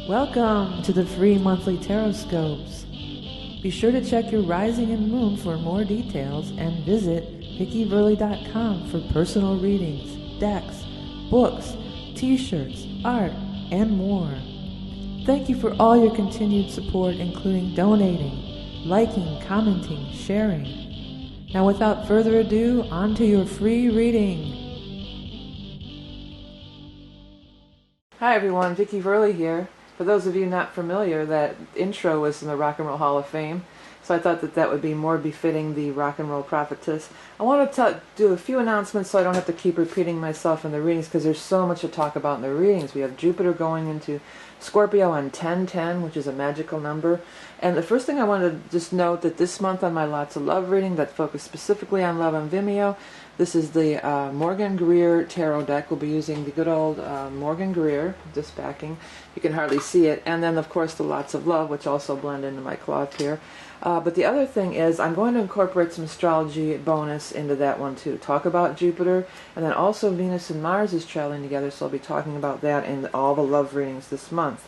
Welcome to the free monthly tarot scopes. Be sure to check your rising and moon for more details and visit VickieVerley.com for personal readings, decks, books, t-shirts, art, and more. Thank you for all your continued support, including donating, liking, commenting, sharing. Now without further ado, on to your free reading. Hi everyone, Vickie Verley here. For those of you not familiar, that intro was in the Rock and Roll Hall of Fame, so I thought that that would be more befitting the rock and roll prophetess. I want to do a few announcements so I don't have to keep repeating myself in the readings, because there's so much to talk about in the readings. We have Jupiter going into Scorpio on 10-10, which is a magical number. And the first thing I wanted to just note that this month on my Lots of Love reading that focused specifically on love on Vimeo, this is the Morgan Greer Tarot deck. We'll be using the good old Morgan Greer, this backing. You can hardly see it. And then, of course, the Lots of Love, which also blend into my cloth here. But the other thing is I'm going to incorporate some astrology bonus into that one, too. Talk about Jupiter, and then also Venus and Mars is traveling together, so I'll be talking about that in all the love readings this month.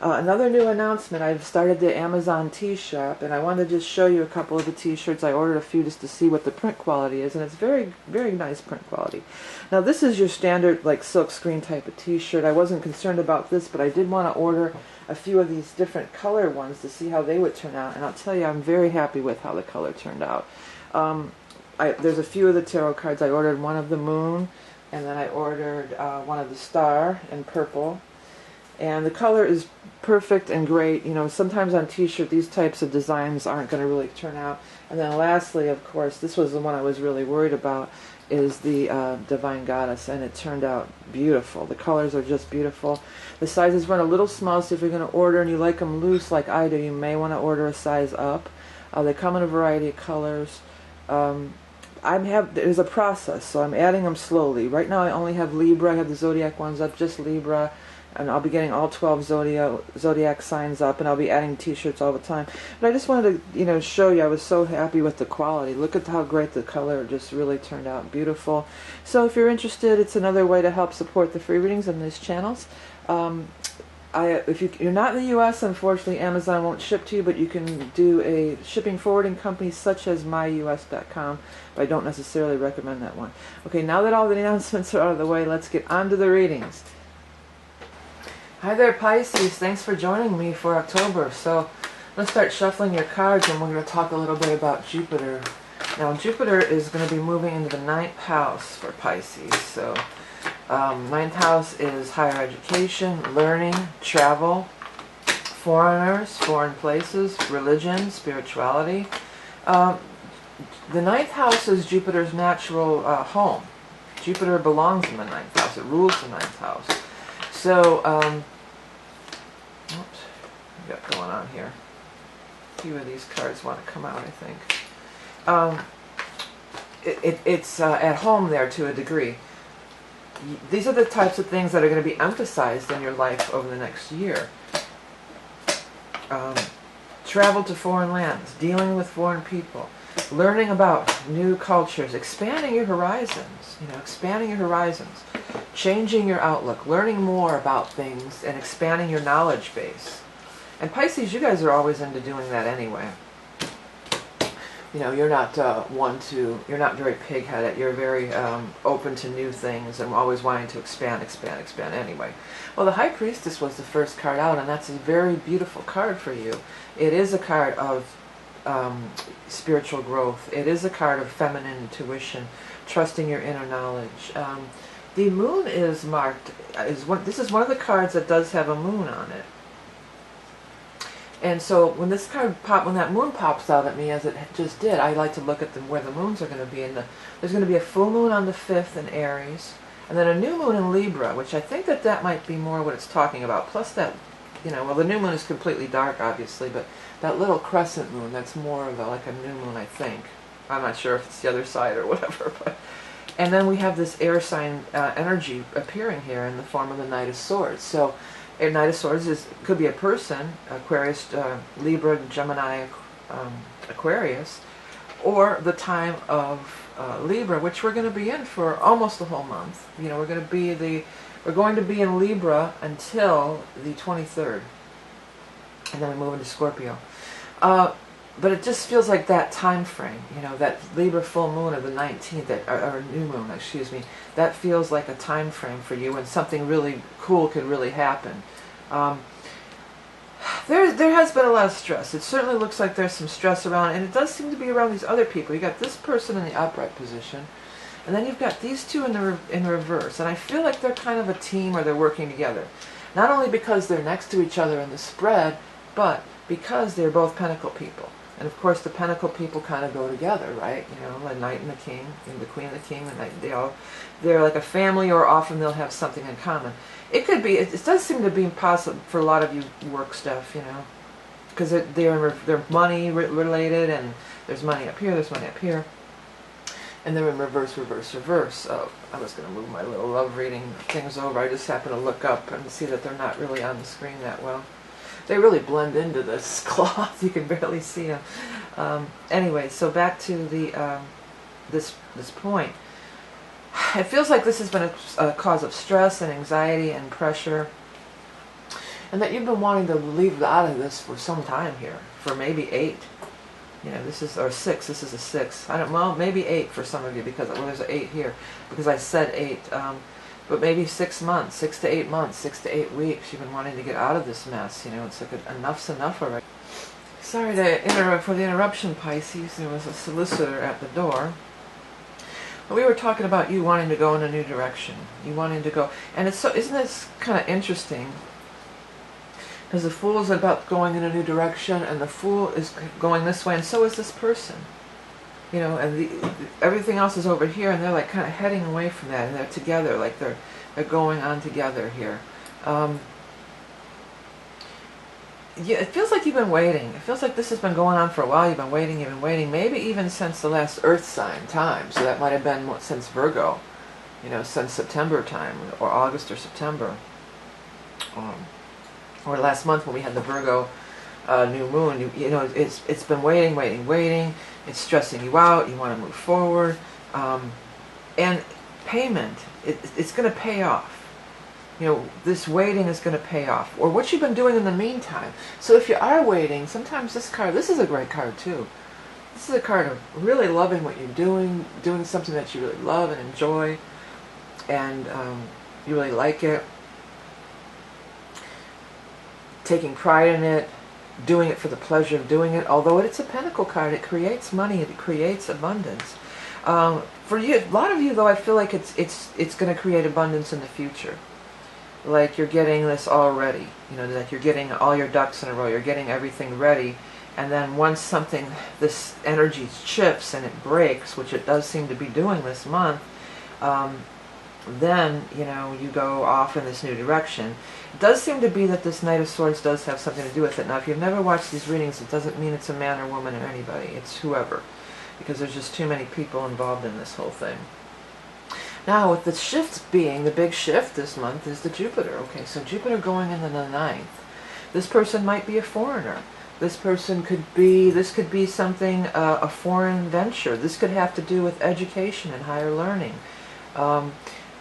Another new announcement, I've started the Amazon tea shop, and I wanted to just show you a couple of the t-shirts. I ordered a few just to see what the print quality is, and it's very, very nice print quality. Now this is your standard like silk screen type of t-shirt. I wasn't concerned about this, but I did want to order a few of these different color ones to see how they would turn out, and I'll tell you, I'm very happy with how the color turned out. There's a few of the tarot cards. I ordered one of the moon, and then I ordered one of the star in purple. And the color is perfect and great. You know, sometimes on t-shirt these types of designs aren't going to really turn out. And then lastly, of course, this was the one I was really worried about, is the Divine Goddess, and it turned out beautiful. The colors are just beautiful. The sizes run a little small, so if you're going to order and you like them loose like I do, you may want to order a size up. They come in a variety of colors. There's a process, so I'm adding them slowly. Right now I only have Libra. I have the Zodiac ones up, just Libra. And I'll be getting all 12 zodiac signs up, and I'll be adding t-shirts all the time. But I just wanted to, show you I was so happy with the quality. Look at how great the color just really turned out. Beautiful. So if you're interested, it's another way to help support the free readings on these channels. If you're not in the U.S., unfortunately, Amazon won't ship to you, but you can do a shipping forwarding company such as myus.com, but I don't necessarily recommend that one. Okay, now that all the announcements are out of the way, let's get on to the readings. Hi there, Pisces. Thanks for joining me for October. So let's start shuffling your cards, and we're going to talk a little bit about Jupiter. Now, Jupiter is going to be moving into the 9th house for Pisces. So 9th house is higher education, learning, travel, foreigners, foreign places, religion, spirituality. The 9th house is Jupiter's natural home. Jupiter belongs in the 9th house. It rules the 9th house. So, oops, what got going on here? A few of these cards want to come out, I think. It's at home there to a degree. These are the types of things that are going to be emphasized in your life over the next year. Travel to foreign lands, dealing with foreign people, learning about new cultures, expanding your horizons, changing your outlook, learning more about things, and expanding your knowledge base. And Pisces, you guys are always into doing that anyway. You're not you're not very pig-headed. You're very open to new things and always wanting to expand anyway. Well, the High Priestess was the first card out, and that's a very beautiful card for you. It is a card of spiritual growth. It is a card of feminine intuition, trusting your inner knowledge. The moon is marked, this is one of the cards that does have a moon on it. And so when this card when that moon pops out at me, as it just did, I like to look at where the moons are going to be. There's going to be a full moon on the 5th in Aries, and then a new moon in Libra, which I think that might be more what it's talking about. Plus that, well, the new moon is completely dark, obviously, but that little crescent moon, that's more of like a new moon, I think. I'm not sure if it's the other side or whatever, but... And then we have this air sign energy appearing here in the form of the Knight of Swords. So a Knight of Swords could be a person, Aquarius, Libra, Gemini, Aquarius, or the time of Libra, which we're going to be in for almost the whole month. We're going to be in Libra until the 23rd. and then we move into Scorpio. But it just feels like that time frame, you know, that Libra full moon of the 19th, or new moon, excuse me, that feels like a time frame for you, and something really cool could really happen. There has been a lot of stress. It certainly looks like there's some stress around, and it does seem to be around these other people. You got this person in the upright position, and then you've got these two in reverse, and I feel like they're kind of a team, or they're working together. Not only because they're next to each other in the spread, but because they're both Pentacle people. And of course the Pentacle people kind of go together, right? You know, the Knight and the King, and the Queen and the King, the Knight, they're like a family, or often they'll have something in common. It could be, it does seem to be possible for a lot of you work stuff, you know, because they're money related, and there's money up here, there's money up here, and they're in reverse, reverse, reverse. Oh, I was going to move my little love reading things over. I just happened to look up and see that they're not really on the screen that well. They really blend into this cloth. You can barely see them. Anyway, so back to the this point. It feels like this has been a cause of stress and anxiety and pressure, and that you've been wanting to leave out of this for some time here, for maybe 8. You know, this is, or 6. This is a 6. I don't know, maybe 8 for some of you, because well, there's an 8 here because I said 8. But maybe 6 months, 6 to 8 months, 6 to 8 weeks, you've been wanting to get out of this mess. You know, it's like enough's enough already. Sorry to interrupt for the interruption, Pisces. There was a solicitor at the door. But we were talking about you wanting to go in a new direction. You wanting to go, and it's so, isn't this kind of interesting? Because the Fool is about going in a new direction, and the Fool is going this way, and so is this person. You know, and everything else is over here, and they're like kind of heading away from that, and they're together, like they're going on together here. Yeah, it feels like you've been waiting. It feels like this has been going on for a while. You've been waiting, maybe even since the last Earth sign time. So that might have been since Virgo, you know, since September time, or August or September, or last month when we had the Virgo new moon. You know, it's been waiting. It's stressing you out. You want to move forward, and payment. It's going to pay off. You know, this waiting is going to pay off, or what you've been doing in the meantime. So if you are waiting, sometimes this is a great card too. This is a card of really loving what you're doing something that you really love and enjoy, and you really like it, taking pride in it, doing it for the pleasure of doing it. Although it's a Pentacle card, it creates money, it creates abundance. For you, a lot of you though, I feel like it's going to create abundance in the future. Like you're getting this all ready, you know, that you're getting all your ducks in a row, you're getting everything ready, and then once this energy shifts and it breaks, which it does seem to be doing this month, then, you know, you go off in this new direction. It does seem to be that this Knight of Swords does have something to do with it. Now, if you've never watched these readings, it doesn't mean it's a man or woman or anybody. It's whoever, because there's just too many people involved in this whole thing. Now, with the shift being, the big shift this month is the Jupiter. Okay, so Jupiter going into the 9th. This person might be a foreigner. This person could be, this could be something, a foreign venture. This could have to do with education and higher learning.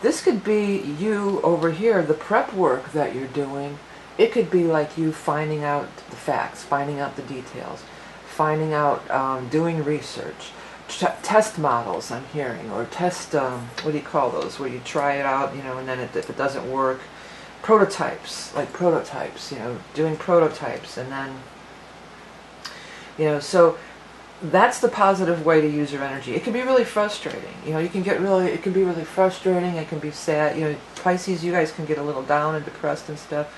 This could be you over here, the prep work that you're doing. It could be like you finding out the facts, finding out the details, finding out, doing research. Test models, I'm hearing, or test, what do you call those, where you try it out, you know, and then if it doesn't work, prototypes, like prototypes, you know, doing prototypes, and then, you know, so that's the positive way to use your energy. It can be really frustrating, you know, it can be really frustrating, it can be sad, you know, Pisces, you guys can get a little down and depressed and stuff.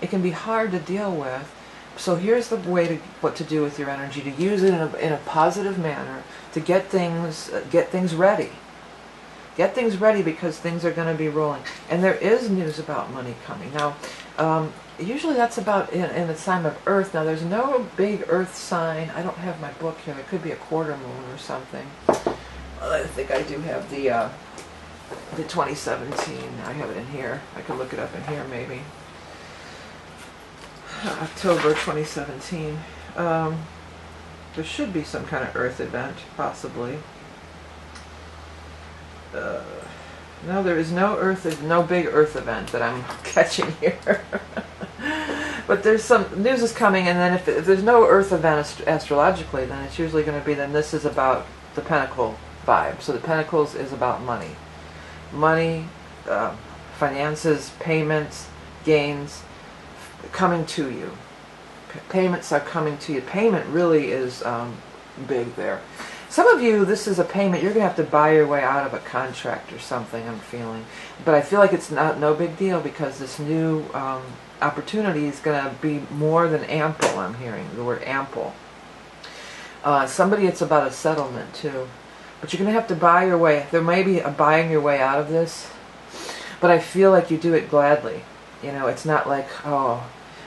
It can be hard to deal with. So here's the way what to do with your energy, to use it in a positive manner, to get things ready. Get things ready, because things are going to be rolling. And there is news about money coming. Now, usually that's about in the sign of Earth. Now, there's no big Earth sign. I don't have my book here. It could be a quarter moon or something. Well, I think I do have the 2017. I have it in here. I could look it up in here maybe. October 2017. There should be some kind of Earth event, possibly. No, there is no big Earth event that I'm catching here. But there's some news is coming, and then if there's no Earth event astrologically, then it's usually going to be, then this is about the Pentacle vibe. So the Pentacles is about money. Money, finances, payments, gains, coming to you. Payments are coming to you. Payment really is big there. Some of you, this is a payment. You're going to have to buy your way out of a contract or something, I'm feeling. But I feel like it's no big deal, because this new opportunity is going to be more than ample, I'm hearing. The word ample. Somebody, it's about a settlement too. But you're going to have to buy your way. There may be a buying your way out of this. But I feel like you do it gladly. You know, it's not like, oh,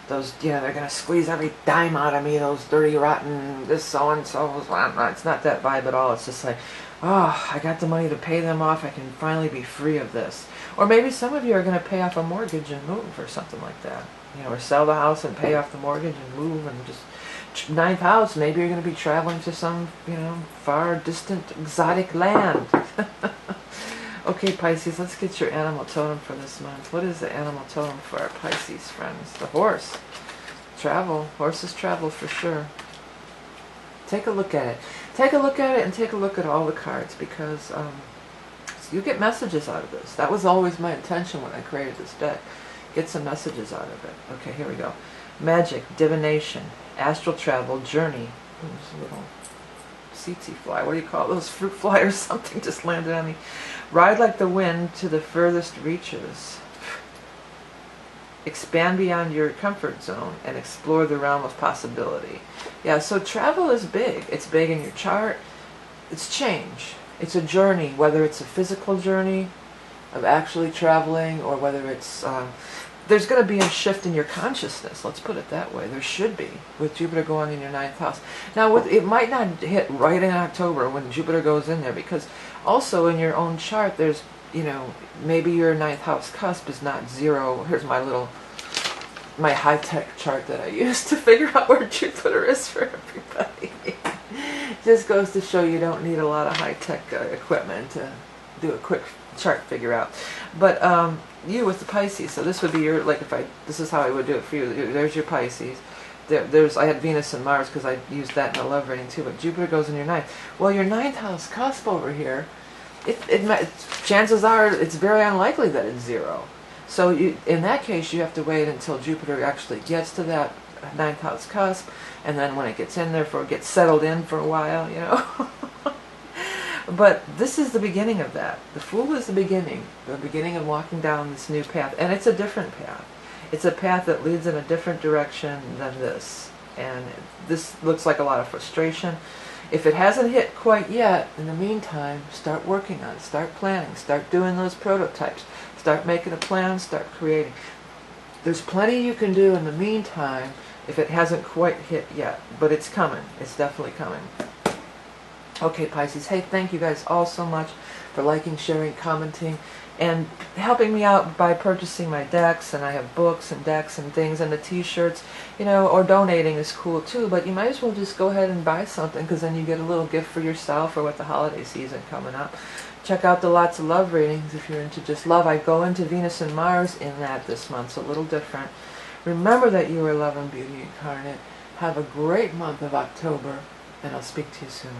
those, you know, they're going to squeeze every dime out of me, those dirty, rotten, this so-and-so. It's not that vibe at all. It's just like, oh, I got the money to pay them off. I can finally be free of this. Or maybe some of you are going to pay off a mortgage and move, or something like that. You know, or sell the house and pay off the mortgage and move, and just ninth house. Maybe you're going to be traveling to some, you know, far distant exotic land. Okay, Pisces, let's get your animal totem for this month. What is the animal totem for our Pisces friends? The horse. Travel. Horses travel for sure. Take a look at it. Take a look at it, and take a look at all the cards, because you get messages out of this. That was always my intention when I created this deck. Get some messages out of it. Okay, here we go. Magic, divination, astral travel, journey. Ooh, there's a little tsetse fly. What do you call those? Fruit fly or something just landed on me. Ride like the wind to the furthest reaches. Expand beyond your comfort zone and explore the realm of possibility. Yeah, so travel is big. It's big in your chart. It's change. It's a journey, whether it's a physical journey of actually traveling, or whether it's there's going to be a shift in your consciousness. Let's put it that way. There should be, with Jupiter going in your ninth house. Now, it might not hit right in October when Jupiter goes in there, because also in your own chart, there's, you know, maybe your ninth house cusp is not zero. Here's my high-tech chart that I use to figure out where Jupiter is for everybody. Just goes to show you don't need a lot of high-tech equipment to do a quick chart figure out. But you with the Pisces, so this would be your, like, this is how I would do it for you. There's your Pisces. I had Venus and Mars because I used that in the love reading too, but Jupiter goes in your ninth. Well, your ninth house cusp over here, chances are it's very unlikely that it's zero. So in that case, you have to wait until Jupiter actually gets to that ninth house cusp, and then when it gets in there, it gets settled in for a while, you know. But this is the beginning of that. The Fool is the beginning of walking down this new path, and it's a different path. It's a path that leads in a different direction than this, and this looks like a lot of frustration. If it hasn't hit quite yet, in the meantime, start working on it, start planning, start doing those prototypes, start making a plan, start creating. There's plenty you can do in the meantime if it hasn't quite hit yet, but it's coming. It's definitely coming. Okay, Pisces, hey, thank you guys all so much for liking, sharing, commenting, and helping me out by purchasing my decks. And I have books and decks and things, and the t-shirts, you know, or donating is cool too, but you might as well just go ahead and buy something, because then you get a little gift for yourself or with the holiday season coming up. Check out the Lots of Love readings if you're into just love. I go into Venus and Mars in that this month, so a little different. Remember that you are love and beauty incarnate. Have a great month of October, and I'll speak to you soon.